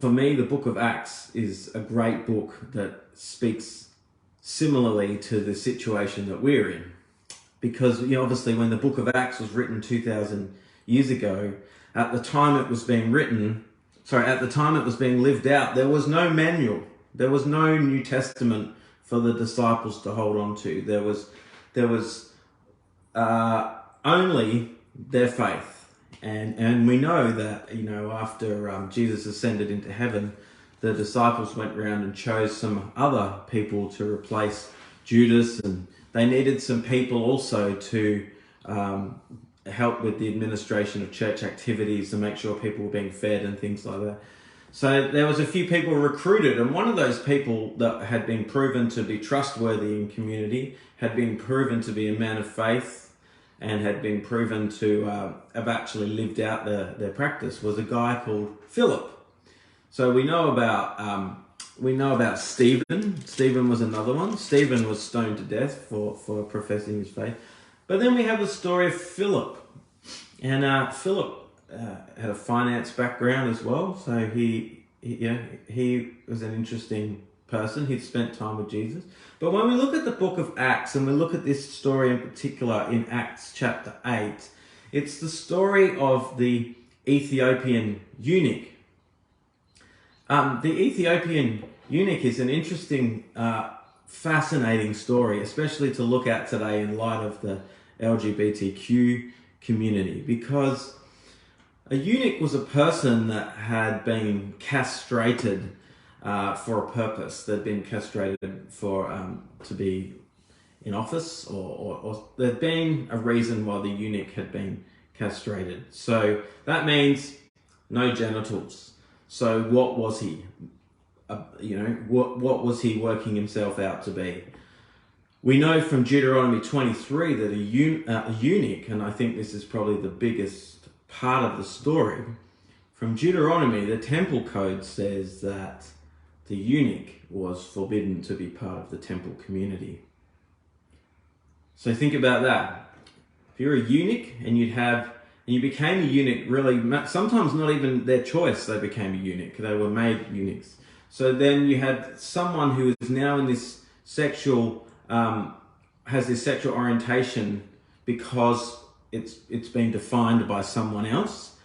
for me, the book of Acts is a great book that speaks similarly to the situation that we're in. Because, obviously when the book of Acts was written 2,000 years ago, at the time it was being lived out, there was no manual. There was no New Testament for the disciples to hold on to. There was only their faith. And we know that, after Jesus ascended into heaven, the disciples went around and chose some other people to replace Judas, and they needed some people also to help with the administration of church activities to make sure people were being fed and things like that. So there was a few people recruited, and one of those people that had been proven to be trustworthy in community, had been proven to be a man of faith, and had been proven to have actually lived out their practice, was a guy called Philip. So we know about Stephen. Stephen was another one. Stephen was stoned to death for professing his faith. But then we have the story of Philip. And Philip had a finance background as well. So he was an interesting person. He'd spent time with Jesus. But when we look at the book of Acts, and we look at this story in particular in Acts chapter 8, it's the story of the Ethiopian eunuch. The Ethiopian eunuch is an interesting, fascinating story, especially to look at today in light of the LGBTQ community, because a eunuch was a person that had been castrated for a purpose. They'd been castrated for to be in office, or there'd been a reason why the eunuch had been castrated. So that means no genitals. So what was he? What was he working himself out to be? We know from Deuteronomy 23 that a eunuch, and I think this is probably the biggest part of the story, from Deuteronomy, the temple code says that the eunuch was forbidden to be part of the temple community. So think about that. If you're a eunuch and you became a eunuch, really, sometimes not even their choice, they became a eunuch. They were made eunuchs. So then you had someone who is now in this has this sexual orientation because it's been defined by someone else.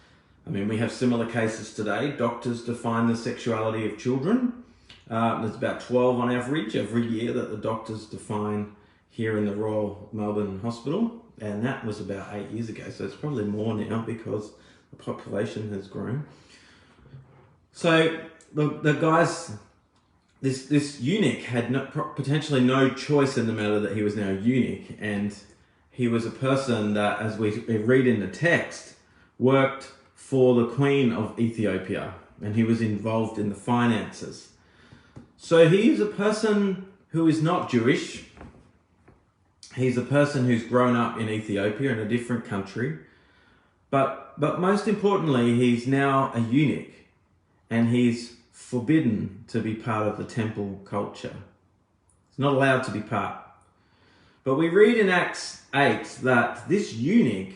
I mean, we have similar cases today. Doctors define the sexuality of children. There's about 12 on average every year that the doctors define here in the Royal Melbourne Hospital. And that was about 8 years ago. So it's probably more now because the population has grown. So the guys, this eunuch had potentially no choice in the matter that he was now a eunuch. And he was a person that, as we read in the text, worked for the Queen of Ethiopia. And he was involved in the finances. So he is a person who is not Jewish. He's a person who's grown up in Ethiopia, in a different country. But most importantly, he's now a eunuch, and he's forbidden to be part of the temple culture. He's not allowed to be part. But we read in Acts 8 that this eunuch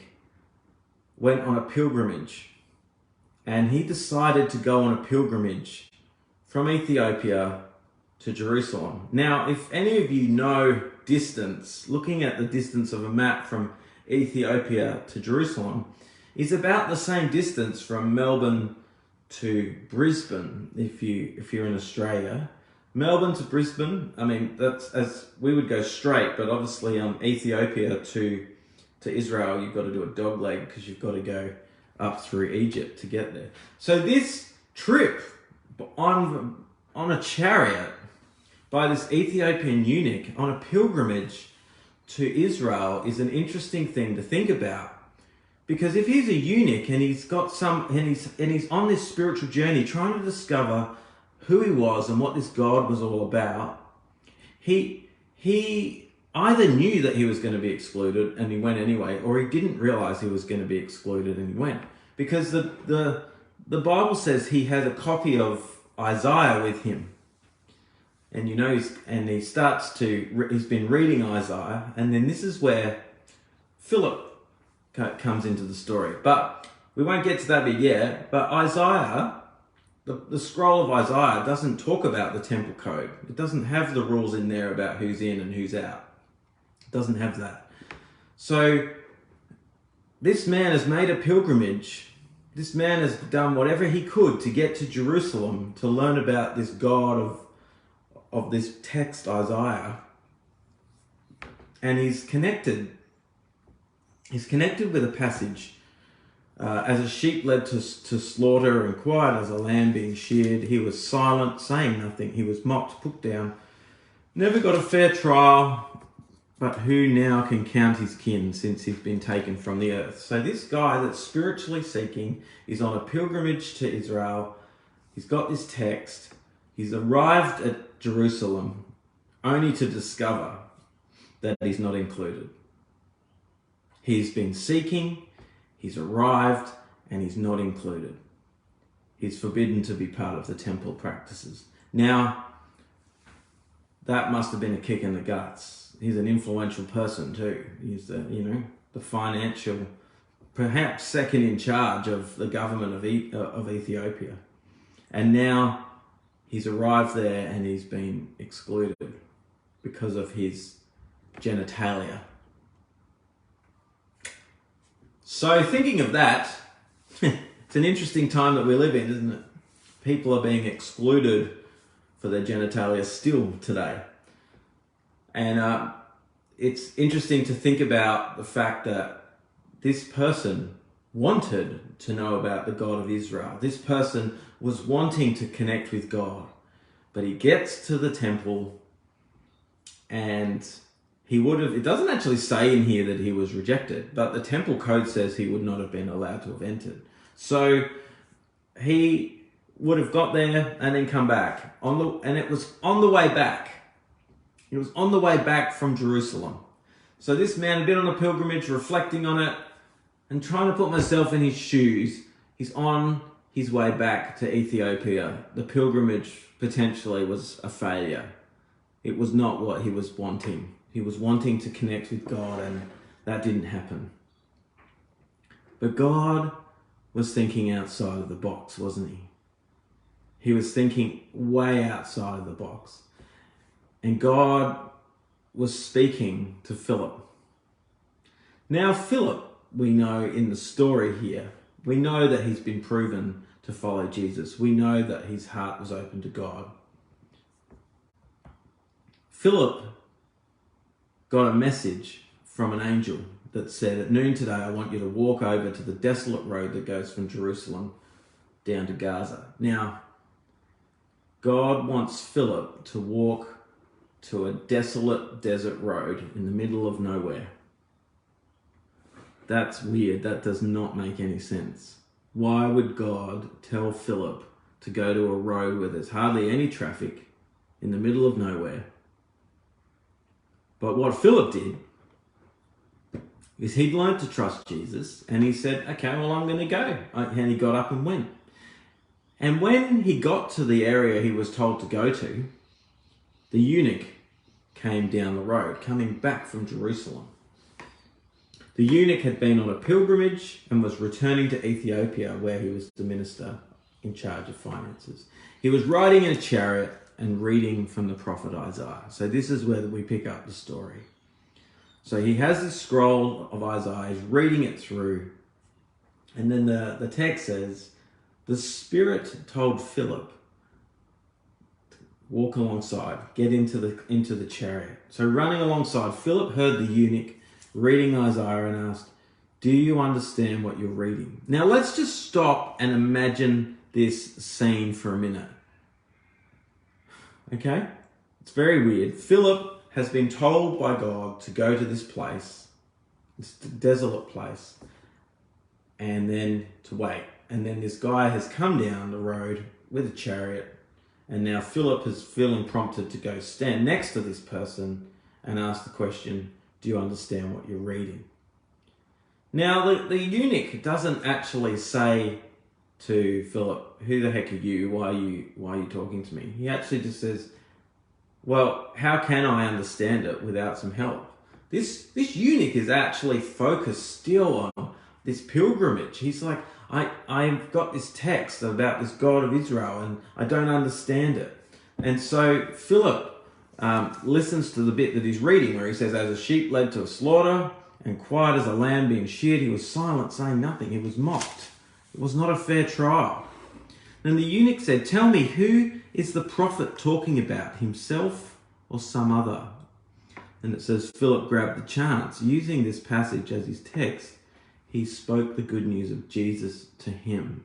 went on a pilgrimage, and he decided to go on a pilgrimage from Ethiopia to Jerusalem. Now, if any of you know distance, looking at the distance of a map from Ethiopia to Jerusalem is about the same distance from Melbourne to Brisbane. If you're in Australia, Melbourne to Brisbane, I mean, that's, as we would go straight, but obviously Ethiopia to Israel, you've got to do a dog leg because you've got to go up through Egypt to get there. So this trip on a chariot by this Ethiopian eunuch on a pilgrimage to Israel is an interesting thing to think about. Because if he's a eunuch and he's on this spiritual journey trying to discover who he was and what this God was all about, he either knew that he was going to be excluded and he went anyway, or he didn't realize he was going to be excluded and he went. Because the Bible says he had a copy of Isaiah with him. And he's been reading Isaiah, and then this is where Philip comes into the story. But we won't get to that bit yet. But Isaiah, the scroll of Isaiah doesn't talk about the temple code. It doesn't have the rules in there about who's in and who's out. It doesn't have that. So this man has made a pilgrimage. This man has done whatever he could to get to Jerusalem to learn about this God of this text, Isaiah. And he's connected. He's connected with a passage. As a sheep led to slaughter and quiet as a lamb being sheared, he was silent, saying nothing. He was mocked, put down, never got a fair trial, but who now can count his kin since he's been taken from the earth? So this guy that's spiritually seeking is on a pilgrimage to Israel. He's got this text. He's arrived at Jerusalem only to discover that he's not included. He's been seeking, he's arrived, and he's not included. He's forbidden to be part of the temple practices. Now, that must have been a kick in the guts. He's an influential person too. He's the financial, perhaps second in charge of the government of Ethiopia. And now he's arrived there and he's been excluded because of his genitalia. So thinking of that, it's an interesting time that we live in, isn't it? People are being excluded for their genitalia still today. And it's interesting to think about the fact that this person wanted to know about the God of Israel. This person was wanting to connect with God. But he gets to the temple and he would have, it doesn't actually say in here that he was rejected, but the temple code says he would not have been allowed to have entered. So he would have got there and then come back. And it was on the way back. It was on the way back from Jerusalem. So this man had been on a pilgrimage, reflecting on it and trying to put myself in his shoes. He's on his way back to Ethiopia. The pilgrimage potentially was a failure. It was not what he was wanting. He was wanting to connect with God, and that didn't happen. But God was thinking outside of the box, wasn't he? He was thinking way outside of the box. And God was speaking to Philip. Now, Philip, we know in the story here, we know that he's been proven to follow Jesus. We know that his heart was open to God. Philip got a message from an angel that said, at noon today, I want you to walk over to the desolate road that goes from Jerusalem down to Gaza. Now, God wants Philip to walk to a desolate desert road in the middle of nowhere. That's weird. That does not make any sense. Why would God tell Philip to go to a road where there's hardly any traffic in the middle of nowhere? But what Philip did is he'd learned to trust Jesus, and he said, okay, well, I'm going to go. And he got up and went. And when he got to the area he was told to go to, the eunuch came down the road, coming back from Jerusalem. The eunuch had been on a pilgrimage and was returning to Ethiopia, where he was the minister in charge of finances. He was riding in a chariot and reading from the prophet Isaiah. So this is where we pick up the story. So he has this scroll of Isaiah, he's reading it through, and then the text says, the Spirit told Philip, walk alongside, get into the chariot. So running alongside, Philip heard the eunuch reading Isaiah and asked, do you understand what you're reading? Now let's just stop and imagine this scene for a minute. Okay? It's very weird. Philip has been told by God to go to this place, this desolate place, and then to wait. And then this guy has come down the road with a chariot, and now Philip is feeling prompted to go stand next to this person and ask the question, do you understand what you're reading? Now, the eunuch doesn't actually say to Philip, who the heck are you? Why are you talking to me? He actually just says, well, how can I understand it without some help? This eunuch is actually focused still on this pilgrimage. He's like, I've got this text about this God of Israel and I don't understand it. And so Philip listens to the bit that he's reading where he says, as a sheep led to a slaughter and quiet as a lamb being sheared, he was silent, saying nothing. He was mocked. It was not a fair trial. Then the eunuch said, tell me, who is the prophet talking about, himself or some other? And it says Philip grabbed the chance. Using this passage as his text, he spoke the good news of Jesus to him.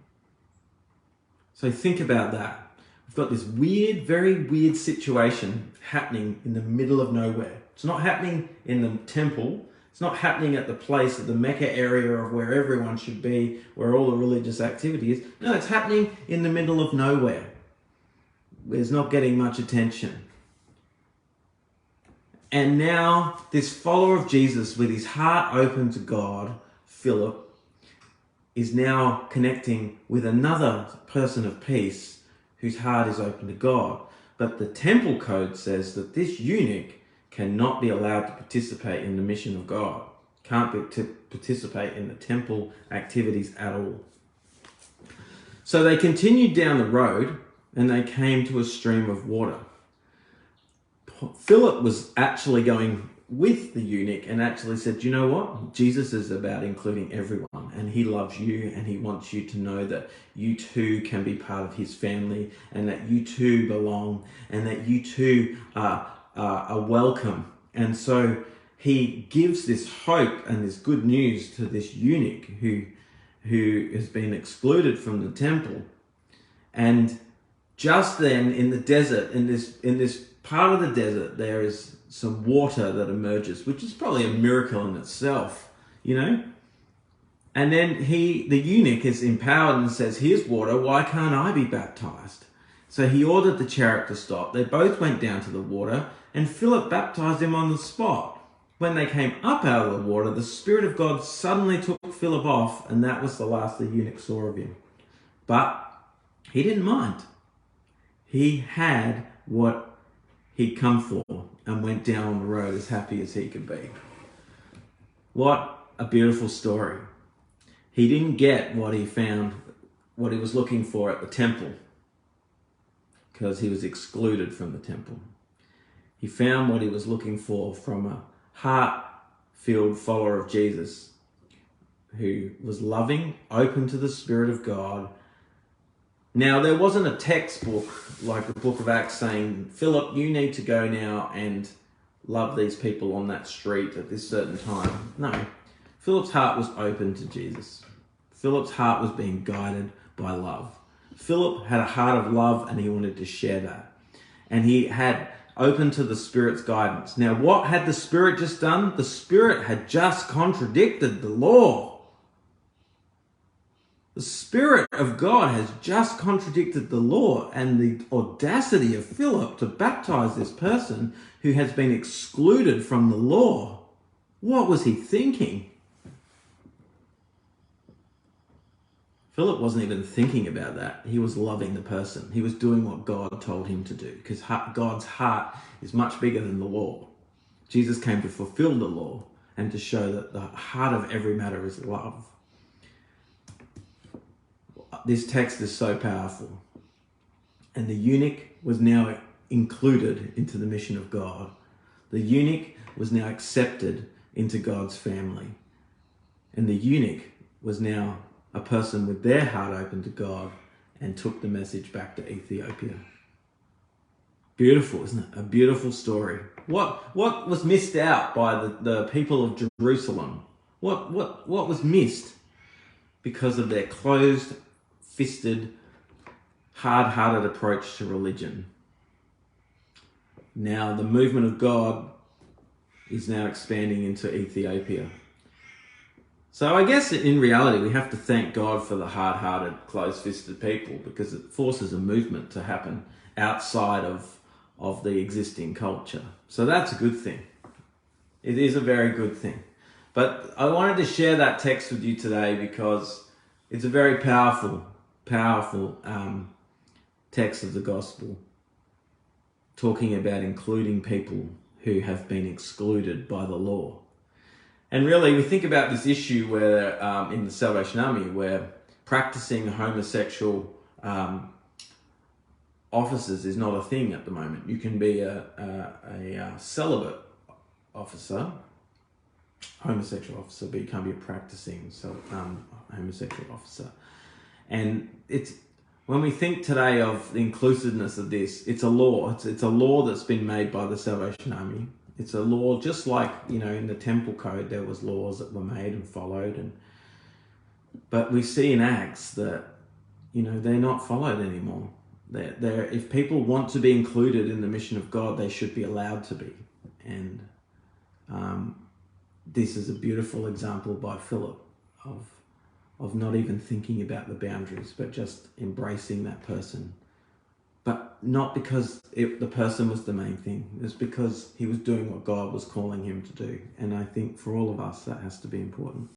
So think about that. We've got this weird, very weird situation happening in the middle of nowhere. It's not happening in the temple. It's not happening at the place of the Mecca area of where everyone should be, where all the religious activity is. No, it's happening in the middle of nowhere. It's not getting much attention. And now this follower of Jesus with his heart open to God, Philip, is now connecting with another person of peace whose heart is open to God. But the temple code says that this eunuch cannot be allowed to participate in the mission of God. Can't participate in the temple activities at all. So they continued down the road and they came to a stream of water. Philip was actually going with the eunuch and actually said, you know what? Jesus is about including everyone and he loves you and he wants you to know that you too can be part of his family and that you too belong and that you too are welcome. And so he gives this hope and this good news to this eunuch who has been excluded from the temple. And just then in the desert, in this part of the desert, there is some water that emerges, which is probably a miracle in itself, you know? And then the eunuch is empowered and says, here's water, why can't I be baptized? So he ordered the chariot to stop. They both went down to the water and Philip baptized him on the spot. When they came up out of the water, the Spirit of God suddenly took Philip off, and that was the last the eunuch saw of him. But he didn't mind. He had what he'd come for and went down on the road as happy as he could be. What a beautiful story. He didn't get what he found, what he was looking for at the temple, because he was excluded from the temple. He found what he was looking for from a heart-filled follower of Jesus who was loving, open to the Spirit of God. Now, there wasn't a textbook like the book of Acts saying, Philip, you need to go now and love these people on that street at this certain time. No, Philip's heart was open to Jesus. Philip's heart was being guided by love. Philip had a heart of love and he wanted to share that. And he had open to the Spirit's guidance. Now, what had the Spirit just done? The Spirit had just contradicted the law. The Spirit of God has just contradicted the law, and the audacity of Philip to baptize this person who has been excluded from the law. What was he thinking? Philip wasn't even thinking about that. He was loving the person. He was doing what God told him to do, because God's heart is much bigger than the law. Jesus came to fulfill the law and to show that the heart of every matter is love. This text is so powerful. And the eunuch was now included into the mission of God. The eunuch was now accepted into God's family. And the eunuch was now a person with their heart open to God and took the message back to Ethiopia. Beautiful, isn't it? A beautiful story. What was missed out by the people of Jerusalem? What was missed because of their closed-fisted, hard-hearted approach to religion? Now the movement of God is now expanding into Ethiopia. So I guess in reality, we have to thank God for the hard-hearted, closed-fisted people, because it forces a movement to happen outside of the existing culture. So that's a good thing. It is a very good thing. But I wanted to share that text with you today because it's a very powerful text of the gospel, talking about including people who have been excluded by the law. And really, we think about this issue where in the Salvation Army, where practicing homosexual officers is not a thing at the moment. You can be a celibate officer, homosexual officer, but you can't be a practicing homosexual officer. And it's, when we think today of the inclusiveness of this, it's a law. It's a law that's been made by the Salvation Army. It's a law, just like, you know, in the Temple Code there was laws that were made and followed, but we see in Acts that, you know, they're not followed anymore. If people want to be included in the mission of God, they should be allowed to be. And this is a beautiful example by Philip of not even thinking about the boundaries, but just embracing that person. But not because the person was the main thing. It's because he was doing what God was calling him to do. And I think for all of us, that has to be important.